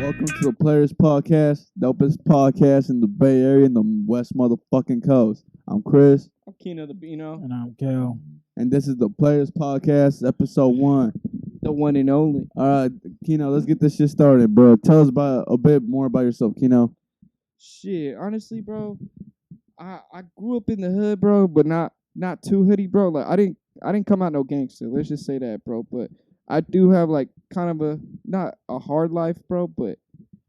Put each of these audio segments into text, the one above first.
Welcome to the Players Podcast, dopest podcast in the Bay Area and the West motherfucking Coast. I'm Chris, I'm Keno the Beano, And I'm Kel. and this is the Players Podcast, episode 1. the one and only. All right, Keno, let's get this shit started, bro. Tell us about a bit more about yourself, Keno. Shit, honestly, bro, I grew up in the hood, bro, but not too hoodie, bro. Like I didn't come out no gangster. Let's just say that, bro. But I do have like kind of a not a hard life, bro, but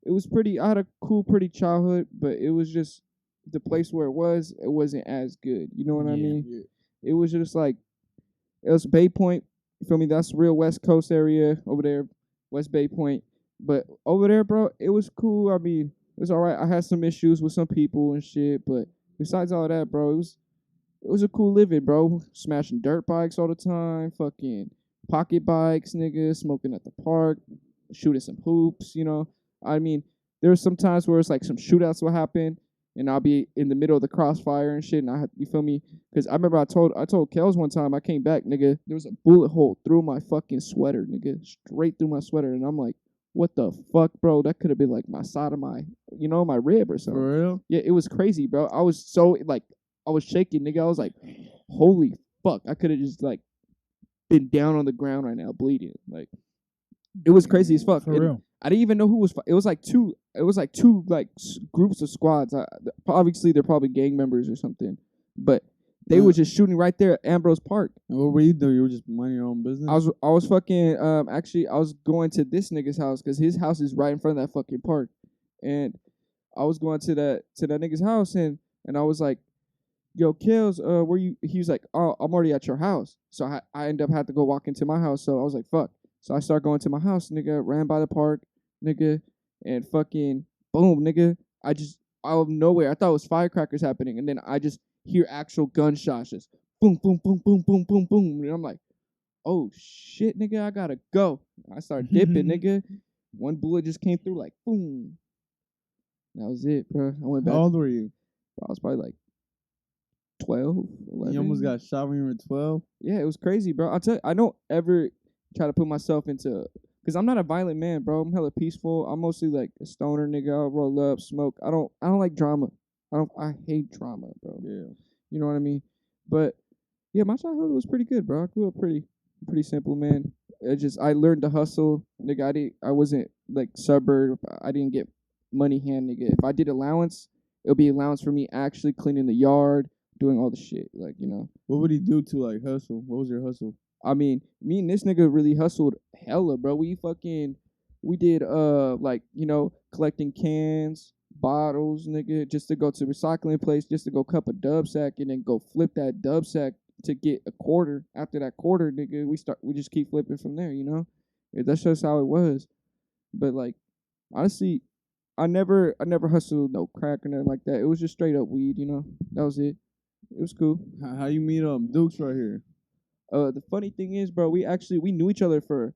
it was pretty. I had a cool, pretty childhood, but it was just the place where it wasn't as good. You know what I mean? Yeah. It was just like it was Bay Point. You feel me? That's real West Coast area over there, West Bay Point. But over there, bro, it was cool. I mean, it was all right. I had some issues with some people and shit, but besides all that, bro, it was a cool living, bro. Smashing dirt bikes all the time, fucking pocket bikes, nigga, smoking at the park, shooting some hoops, you know. I mean, there was some times where it's like some shootouts will happen, and I'll be in the middle of the crossfire and shit, and you feel me? Because I remember I told Kels one time I came back, nigga, there was a bullet hole through my fucking sweater, nigga, straight through my sweater, and I'm like, what the fuck, bro? That could have been like my side of my, my rib or something. For real? Yeah, it was crazy, bro. I was so like, I was shaking, nigga. I was like, holy fuck! I could have just like been down on the ground right now, bleeding. Like, it was crazy as fuck. For And real. I didn't even know who was. It was like two. It was like two like groups of squads. Obviously, they're probably gang members or something, but they were just shooting right there at Ambrose Park. And what were you doing? You were just minding your own business? I was fucking actually I was going to this nigga's house because his house is right in front of that fucking park, and I was going to that nigga's house and I was like, yo, Kills, where you? He was like, oh, I'm already at your house, so I end up had to go walk into my house. So I was like, fuck. So I start going to my house, nigga. Ran by the park, nigga, and fucking boom, nigga. Out of nowhere, I thought it was firecrackers happening, and then I just hear actual gunshots, just boom, boom, boom, boom, boom, boom, boom, and I'm like, oh shit, nigga, I gotta go. I start dipping, nigga. One bullet just came through, like boom. That was it, bro. I went back. How old were you? I was probably like 12, 11. You almost got shot when you were 12? Yeah, it was crazy, bro. I'll tell you, I don't ever try to put myself into, because I'm not a violent man, bro. I'm hella peaceful. I'm mostly like a stoner nigga. I'll roll up, smoke. I don't like drama. I hate drama, bro. Yeah. You know what I mean? But yeah, my childhood was pretty good, bro. I grew up pretty simple, man. I learned to hustle, nigga. I wasn't like suburb. I didn't get money hand, nigga. If I did allowance, it'll be allowance for me actually cleaning the yard, doing all the shit, like, you know. What would he do to, like, hustle? What was your hustle? I mean, me and this nigga really hustled hella, bro. We did, like, you know, collecting cans, bottles, nigga, just to go to recycling place, just to go cup a dub sack and then go flip that dub sack to get a quarter. After that quarter, nigga, we just keep flipping from there, you know. Yeah, that's just how it was. But like, honestly, I never hustled no crack or nothing like that. It was just straight up weed, you know. That was it. It was cool. How you meet Dukes right here? The funny thing is, bro, we knew each other for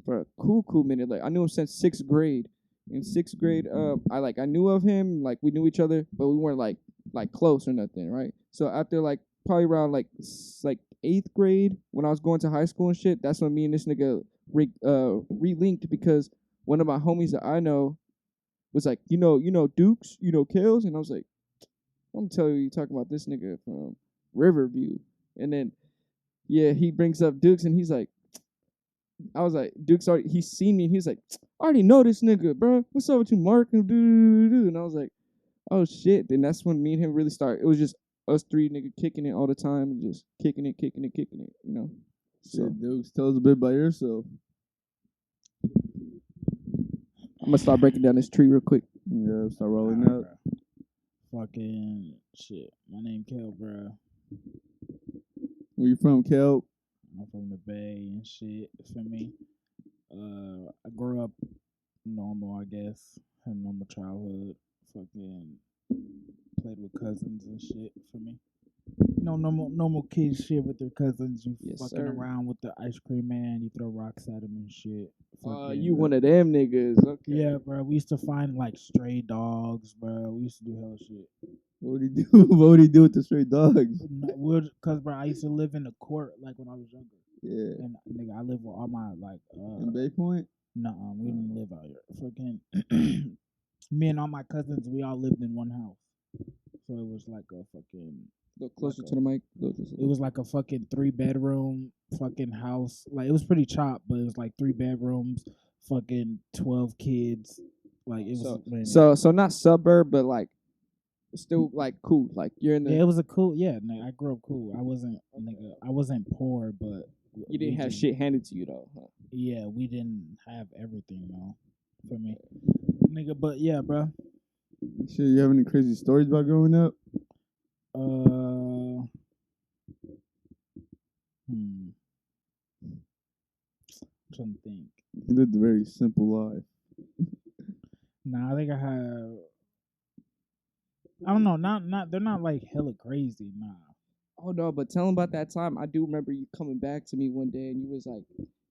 a cool minute. Like, I knew him since 6th grade. In 6th grade, I knew of him, like we knew each other, but we weren't like close or nothing, right? So after like probably around like 8th grade, when I was going to high school and shit, that's when me and this nigga relinked because one of my homies that I know was like, you know Dukes, you know Kales, and I was like, I'm gonna tell you talking about this nigga from Riverview, and then yeah, he brings up Dukes, and he's like, I was like, Dukes already, he seen me, and he's like, I already know this nigga, bro. What's up with you, Mark? And I was like, oh shit. Then that's when me and him really started. It was just us three nigga kicking it all the time and just kicking it, you know. So Shit, Dukes, tell us a bit about yourself. I'm gonna start breaking down this tree real quick. Yeah, start rolling Alright, up. bro. Fucking shit. My name Kel, bro. Where you from, Kel? I'm from the Bay and shit. For me, I grew up normal, I guess. Had a normal childhood. Fucking played with cousins and shit. For me, you know, normal kids shit with their cousins. You Yes, fucking sir. around with the ice cream man. You throw rocks at him and shit. Fucking, You one of them niggas. Okay. Yeah, bro. We used to find like stray dogs, bro. We used to do hella shit. What would he do? What would he do with the stray dogs? Cause bro, I used to live in the court like when I was younger. Yeah. And nigga, I live with all my like In Bay Point? Nuh-uh, we didn't live out here. Fucking me and all my cousins, we all lived in one house. So it was like a fucking A little closer to the mic. it was like a fucking 3-bedroom fucking house. Like it was pretty chopped, but it was like 3 bedrooms, fucking 12 kids. Like it was man, so not suburb, but like still like cool. Like you're in the. yeah, it was a cool. Yeah, I grew up cool. I wasn't poor, but You didn't have shit handed to you though. Huh? Yeah, we didn't have everything though. For me, nigga. But yeah, bro. Shit, you have any crazy stories about growing up? Trying to think. You lived a very simple life. Nah, I think I have. I don't know. Not. They're not like hella crazy. Nah. Oh no, but tell him about that time. I do remember you coming back to me one day and you was like,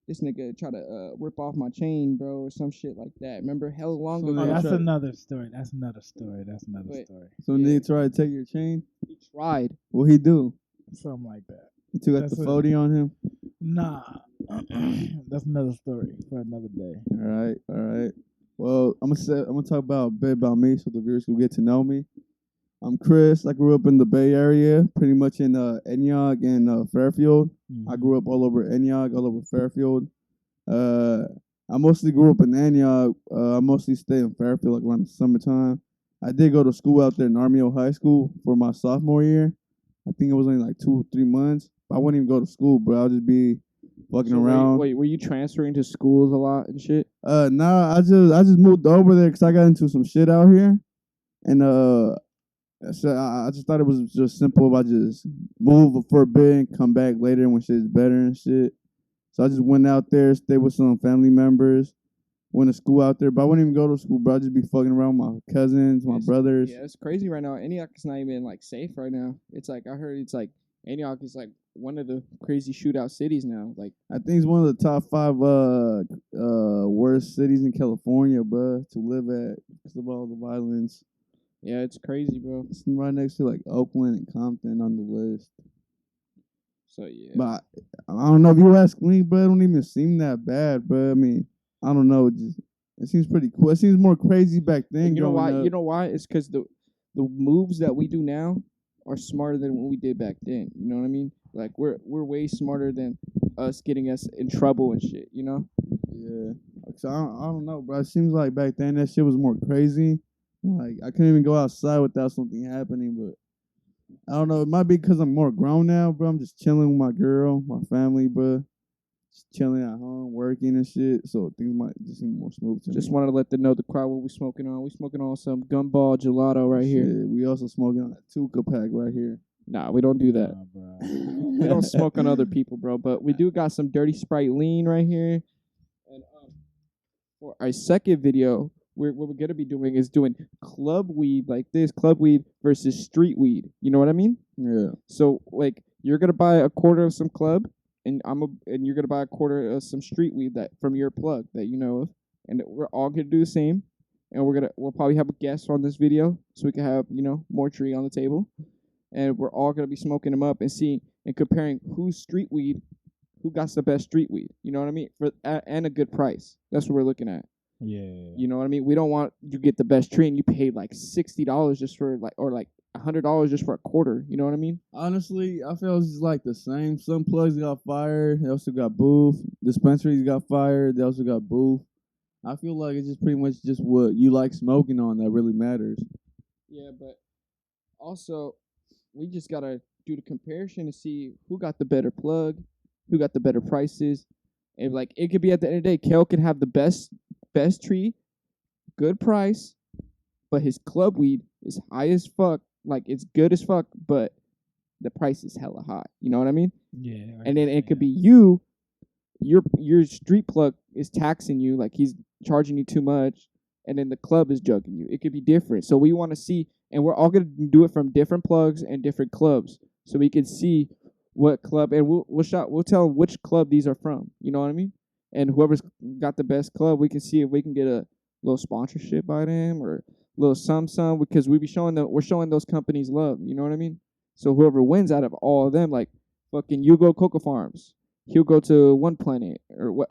"This nigga try to rip off my chain, bro," or some shit like that. Remember, hella long So ago. Oh, Yeah, that's try- another story. That's another story. Wait. Story. So Yeah. nigga tried to take your chain. He tried. What he do? Something like that. He took out That's the it. 40 on him. Nah. That's another story for another day. All right. Well, I'm gonna talk about a bit about me, so the viewers will get to know me. I'm Chris. I grew up in the Bay Area, pretty much in Antioch and Fairfield. I grew up all over Antioch, all over Fairfield. I mostly grew up in Antioch. I mostly stay in Fairfield like around the summertime. I did go to school out there in Armio High School for my sophomore year. I think it was only like 2-3 months. I wouldn't even go to school, bro. I'll just be fucking around. Wait, were you transferring to schools a lot and shit? Nah, I just moved over there because I got into some shit out here, and so I just thought it was just simple about just move for a bit and come back later when shit's better and shit. So I just went out there, stayed with some family members, went to school out there, but I wouldn't even go to school, bro. I'd just be fucking around with my cousins, my brothers. Yeah, it's crazy right now. Antioch is not even like safe right now. It's like I heard it's like Antioch is like one of the crazy shootout cities now. Like I think it's one of the top 5 worst cities in California, bro, to live at because of all the violence. yeah, it's crazy, bro. It's right next to like Oakland and Compton on the list. So yeah. But I don't know if you ask me, bro. It don't even seem that bad, bro. I mean, I don't know. It seems pretty cool. It seems more crazy back then. And you know why? growing up. You know why? It's because the moves that we do now are smarter than what we did back then. You know what I mean? Like we're way smarter than us getting us in trouble and shit. You know? Yeah. So I don't know, bro. It seems like back then that shit was more crazy. Like I couldn't even go outside without something happening. But I don't know. It might be because I'm more grown now, bro. I'm just chilling with my girl, my family, bro. Just chilling at home, working and shit. So things might just seem more smooth to me. Just wanted to let them know the crowd what we smoking on. We smoking on some gumball gelato right here. Shit, we also smoking on a Tuca pack right here. Nah, we don't do that. Nah, bro. We don't smoke on other people, bro. But we do got some Dirty Sprite lean right here. And for our second video, what we're gonna be doing is doing club weed like this, club weed versus street weed. You know what I mean? Yeah. So like you're gonna buy a quarter of some club, and and you're gonna buy a quarter of some street weed that from your plug that you know of, and we're all gonna do the same. And we'll probably have a guest on this video so we can have more tree on the table, and we're all gonna be smoking them up and seeing and comparing who's street weed, who got the best street weed. You know what I mean? And a good price. That's what we're looking at. Yeah. You know what I mean? We don't want you get the best tree and you paid like $60 just for or like $100 just for a quarter. You know what I mean? Honestly, I feel it's just like the same. Some plugs got fired. They also got booth. Dispensaries got fired. They also got booth. I feel like it's just pretty much just what you like smoking on that really matters. Yeah, but also we just gotta do the comparison to see who got the better plug, who got the better prices, and like it could be at the end of the day, Kel can have the best tree, good price, but his club weed is high as fuck, like it's good as fuck, but the price is hella high. You know what I mean? Yeah. And then it could be your street plug is taxing you, like he's charging you too much, and then the club is jugging you. It could be different. So we want to see, and we're all gonna do it from different plugs and different clubs, so we can see what club, and we'll tell them which club these are from. You know what I mean? And whoever's got the best club, we can see if we can get a little sponsorship by them or a little some because we're showing those companies love. You know what I mean? So whoever wins out of all of them, like fucking Yugo Coca Farms, he'll go to one planet or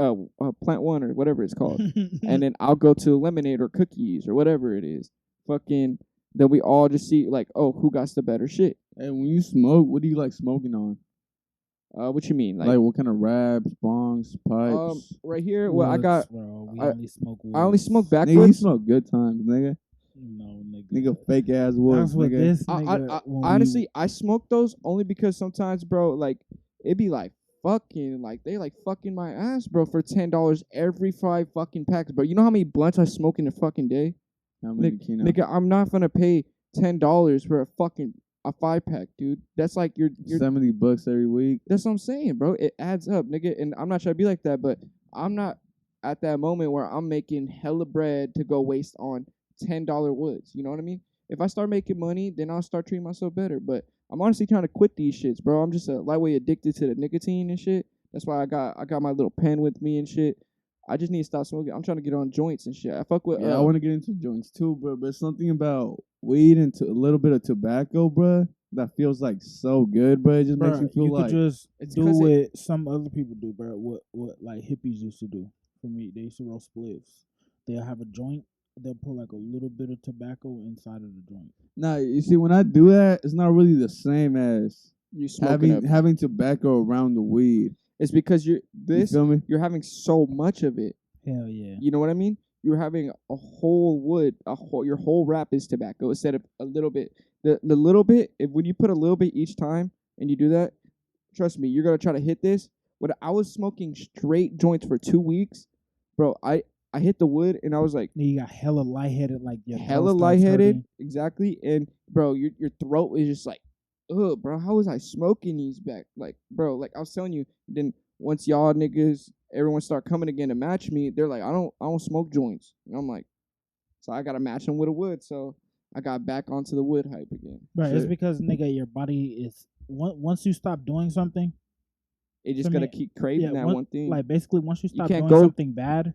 plant one or whatever it's called, and then I'll go to lemonade or cookies or whatever it is. Fucking. Then we all just see like, oh, who got the better shit. Hey, when you smoke, what do you like smoking on? What you mean? Like what kind of wraps, bongs, pipes? Right here. Well, I got. Bro, we I- only smoke woods. I only smoke Nigga, you backwards. smoke good times, nigga. No, nigga. Nigga, fake ass woods, That's what nigga. this I nigga. when we- honestly, I smoke those only because sometimes, bro, like it be like fucking, like they like fucking my ass, bro, for $10 every 5 fucking packs, bro. You know how many blunts I smoke in a fucking day? How many Keno? Nigga, I'm not gonna pay $10 for a 5-pack, dude. That's like you're $70 every week. That's what I'm saying, bro. It adds up, nigga. And I'm not trying to be like that, but I'm not at that moment where I'm making hella bread to go waste on $10 woods. You know what I mean? If I start making money, then I'll start treating myself better. But I'm honestly trying to quit these shits, bro. I'm just a lightweight addicted to the nicotine and shit. That's why I got my little pen with me and shit. I just need to stop smoking. I'm trying to get on joints and shit. I fuck with. Yeah, I want to get into joints too, bro. But something about weed and a little bit of tobacco, bro, that feels like so good, bro. It just makes Bruh, you feel you like could just It's do 'cause what some other people do, bro. What like hippies used to do. For me, they used to roll spliffs. They'll have a joint. They'll put like a little bit of tobacco inside of the joint. nah. You see, when I do that, it's not really the same as you smoking up. having tobacco around the weed. It's because You feel me? you're having so much of it. Hell yeah. You know what I mean? You're having a whole wood, your whole wrap is tobacco instead of a little bit. The little bit, when you put a little bit each time and you do that, trust me, you're gonna try to hit this. When I was smoking straight joints for 2 weeks, bro, I hit the wood and I was like, Then you got hella lightheaded, like your hella throat starts lightheaded, hurting. exactly. And bro, your throat is just like, ugh, bro, how was I smoking these back? Like, bro, like I was telling you. Then once y'all niggas, everyone start coming again to match me, they're like, I don't smoke joints. And I'm like, so I gotta match them with a wood. So I got back onto the wood hype again. Right, it's Shit. because nigga, your body is once you stop doing something, It just For gotta me, keep craving that one thing. like basically once you stop can't doing go- something bad,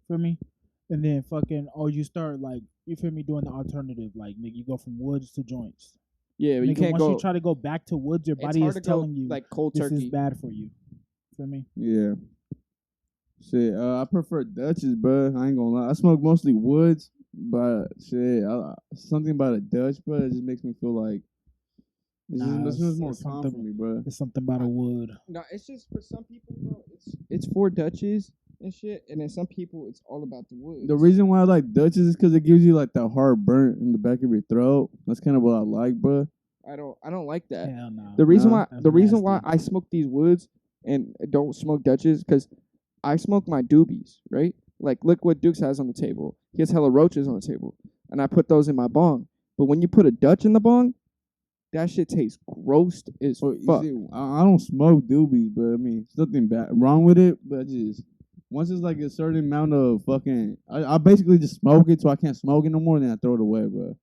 for me, and then fucking you start like you feel me doing the alternative, like nigga, you go from woods to joints. yeah, but you Nigga, can't once go. you try to go back to woods, your It's body hard is to go, telling you like cold this turkey. is bad for you. Feel me? Yeah. Shit, I prefer Dutches, bro. I ain't gonna lie. I smoke mostly woods, but shit, something about a Dutch, bro, it just makes me feel like this feels more it's calm something- for me, bro. It's something about a wood. No, it's just for some people, bro. It's for Dutches and shit, and then some people it's all about the woods. The reason why I like Dutches is because it gives you like that hard burn in the back of your throat. That's kind of what I like, bro. I don't like that. Hell no. The reason Nah. why That's the reason why nasty. I smoke these woods and don't smoke Dutches because I smoke my doobies, right? Like look what Dukes has on the table. He has hella roaches on the table, and I put those in my bong. But when you put a Dutch in the bong, that shit tastes gross as So you fuck. see, I don't smoke doobies, but I mean, there's nothing bad wrong with it. But just once it's like a certain amount of fucking, I basically just smoke it so I can't smoke it no more. Then I throw it away, bro.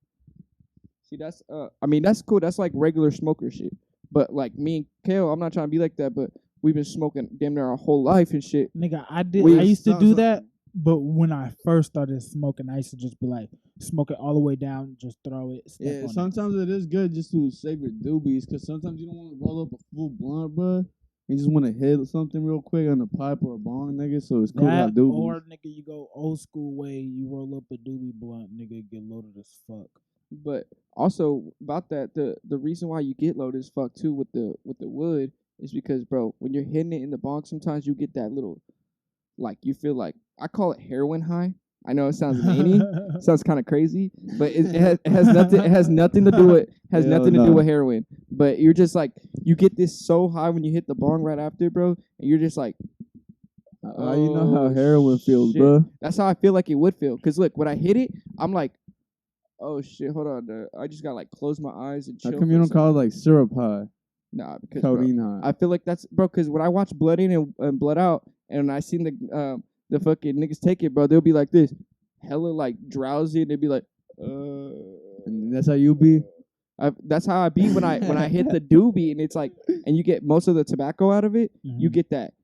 See, that's I mean that's cool. That's like regular smoker shit. But like me and Kale, I'm not trying to be like that, but we've been smoking damn near our whole life and shit. Nigga, I We- used to so- do so- that, but when I first started smoking, I used to just be like, smoke it all the way down, just throw it, step Yeah, on it. sometimes it is good just to save your doobies, because sometimes you don't want to roll up a full blunt, bro. You just want to hit something real quick on a pipe or a bong, nigga. So it's cool to have That, doobies. or nigga, you go old school way, you roll up a doobie blunt, nigga, get loaded as fuck. But also about that, the reason why you get loaded as fuck too with the wood is because, bro, when you're hitting it in the bong, sometimes you get that little, like you feel like I call it heroin high. I know it sounds zany, sounds kind of crazy, but it has nothing to do with Hell nothing to do no. with heroin. But you're just like you get this so high when you hit the bong right after, bro, and you're just like, You know how oh, heroin feels, shit. bro. That's how I feel like it would feel. Cause look, when I hit it, I'm like, oh shit, hold on, dude. I just gotta like close my eyes and chill. How come for you a don't second. call it like syrup high, Nah, because bro, codeine high? I feel like that's bro. Because when I watch Blood In and Blood Out, and I seen the fucking niggas take it, bro, they'll be like this, hella like drowsy, and they'll be like, And that's how you be. That's how I be when I hit the doobie, and it's like, and you get most of the tobacco out of it, you Mhm. get that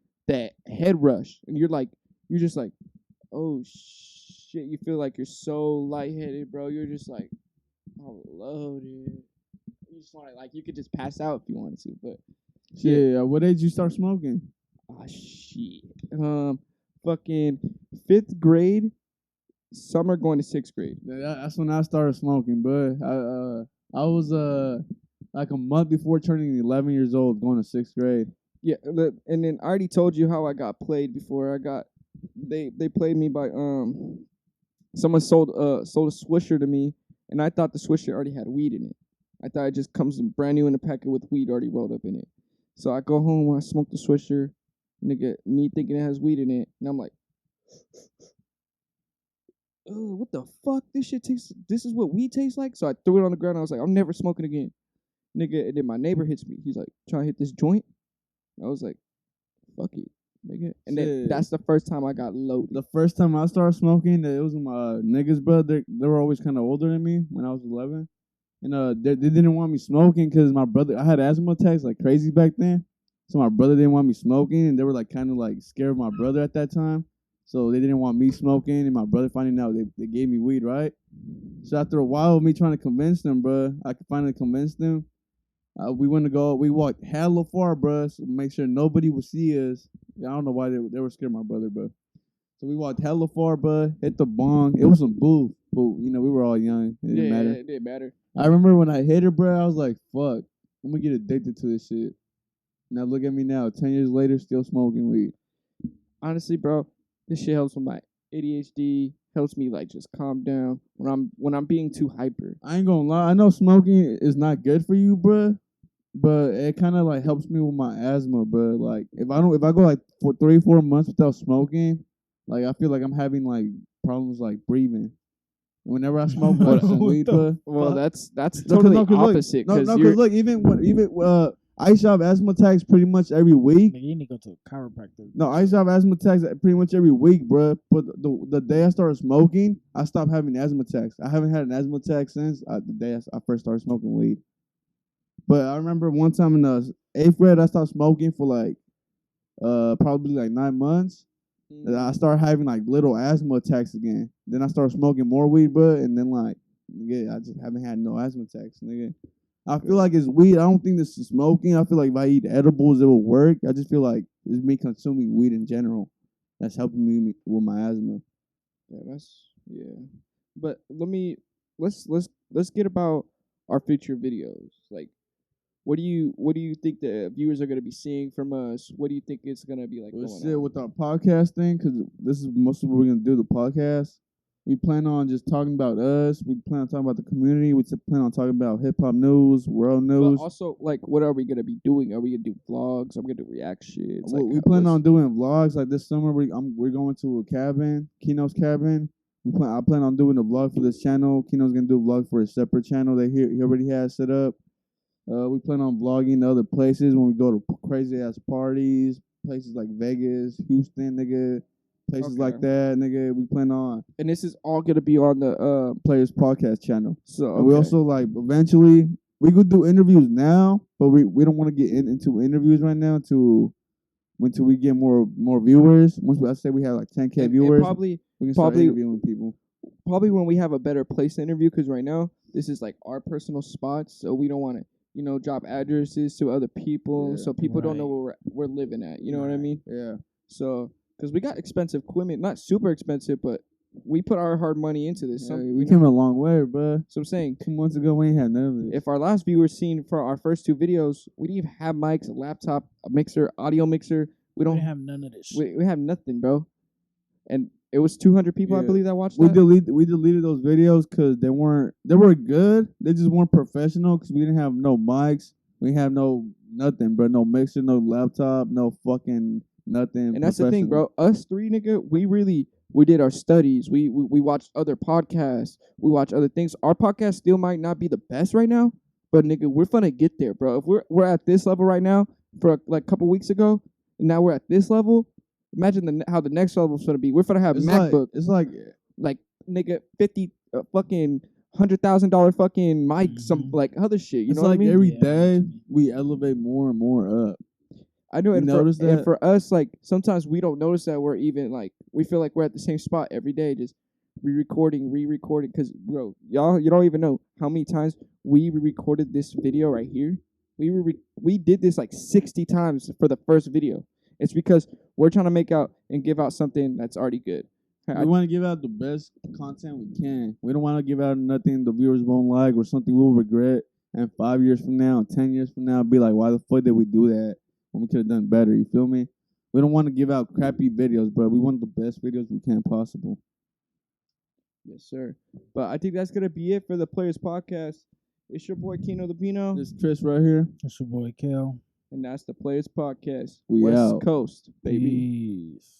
head rush, and you're just like, oh shit, you feel like you're so lightheaded, bro. You're just like, oh loaded. You just want to like you could just pass out if you wanted to, but Yeah. What age you start smoking? Ah, shit. Fucking 5th grade, summer going to 6th grade. That's when I started smoking, bro. I was like a month before turning 11 years old, going to 6th grade. Yeah, and then I already told you how I got played before. They played me by someone sold a Swisher to me, and I thought the Swisher already had weed in it. I thought it just comes in brand new in a packet with weed already rolled up in it. So I go home when I smoke the Swisher, nigga, me thinking it has weed in it, and I'm like, what the fuck? This shit tastes. This is what weed tastes like. So I threw it on the ground. I was like, I'm never smoking again, nigga. And then my neighbor hits me. He's like, trying to hit this joint. I was like, fuck it, nigga. And then that's the first time I got loaded. The first time I started smoking, it was with my niggas, bro. They were always kind of older than me when I was 11. And they didn't want me smoking because my brother, I had asthma attacks like crazy back then. So my brother didn't want me smoking, and they were like kind of like scared of my brother at that time. So they didn't want me smoking, and my brother finding out they gave me weed, right? So after a while of me trying to convince them, bro, I could finally convince them. We walked hella far, bro, so make sure nobody would see us. I don't know why they were scared of my brother, bro. So we walked hella far, bro, hit the bong. It was some boo, but, you know, we were all young. It didn't matter. It didn't matter. I remember when I hit it, bro, I was like, fuck, I'm going to get addicted to this shit. Now look at me now, 10 years later, still smoking weed. Honestly, bro, this shit helps with my ADHD, helps me like just calm down when I'm being too hyper. I ain't gonna lie, I know smoking is not good for you, bro, but it kind of like helps me with my asthma, bro. Like if I go like for 3-4 months without smoking, like I feel like I'm having like problems like breathing. Whenever I smoke some weed, bro. Well, that's totally opposite. Because look, I used to have asthma attacks pretty much every week. Man, you need to go to a chiropractor. No, I used to have asthma attacks pretty much every week, bro. But the day I started smoking, I stopped having asthma attacks. I haven't had an asthma attack since the day I first started smoking weed. But I remember one time in the 8th grade, I stopped smoking for like probably like 9 months. And I started having like little asthma attacks again. Then I started smoking more weed, bro, and then like, I just haven't had no asthma attacks, nigga. I feel like it's weed. I don't think this is smoking. I feel like if I eat edibles, it will work. I just feel like it's me consuming weed in general that's helping me with my asthma. Yeah. But let's get about our future videos. Like, what do you think the viewers are gonna be seeing from us? What do you think it's gonna be like? Let's sit with our podcast thing, because this is mostly what we're gonna do. The podcast. We plan on just talking about us. We plan on talking about the community. We plan on talking about hip hop news, world news. But also, like, what are we gonna be doing? Are we gonna do vlogs? Are we gonna do reactions? We plan on doing vlogs. Like this summer, we're going to a cabin, Kino's cabin. I plan on doing a vlog for this channel. Kino's gonna do a vlog for a separate channel that he already has set up. We plan on vlogging to other places when we go to crazy ass parties, places like Vegas, Houston, nigga. Places like that, nigga. We plan on, and this is all gonna be on the Playaz podcast channel. So and we also like eventually we could do interviews now, but we don't want to get into interviews right now until we get more viewers. Once I say we have like 10K viewers, we can start interviewing people. Probably when we have a better place to interview, because right now this is like our personal spots, so we don't want to drop addresses to other people, so people don't know where we're living at. You know what I mean? Yeah. So. Because we got expensive equipment, not super expensive, but we put our hard money into this. Yeah, we came a long way, bro. So I'm saying 2 months ago we ain't had none of this. If our last viewers seen for our first 2 videos, we didn't even have mics, a laptop, a mixer, audio mixer. We don't have none of this shit. We have nothing, bro. And it was 200 people, I believe, that watched we that. We deleted those videos because they were good. They just weren't professional because we didn't have no mics. We didn't have no nothing, bro. No mixer, no laptop, no fucking nothing. And that's the thing, bro. Us 3, nigga, we did our studies. We watched other podcasts. We watched other things. Our podcast still might not be the best right now, but nigga, we're gonna get there, bro. If we're at this level right now, for like a couple weeks ago, and now we're at this level. Imagine how the next level is gonna be. We're gonna have MacBook. It's like nigga, 50 fucking $100,000 fucking mic, some like other shit. You know what I mean? Every day we elevate more and more up. I know, and for us, like sometimes we don't notice that we're even like we feel like we're at the same spot every day, just re-recording, because bro, you don't even know how many times we re-recorded this video right here. We did this like 60 times for the first video, It's because we're trying to make out and give out something that's already good. We want to give out the best content we can. We don't want to give out nothing the viewers won't like or something we'll regret. And 5 years from now, 10 years from now, be like, why the fuck did we do that when we could have done better? You feel me? We don't want to give out crappy videos, bro. We want the best videos we can possible. Yes, sir. But I think that's going to be it for the Players Podcast. It's your boy, Kino the Pino. This Chris right here. It's your boy, Kel. And that's the Players Podcast. We West out. Coast, baby. Peace.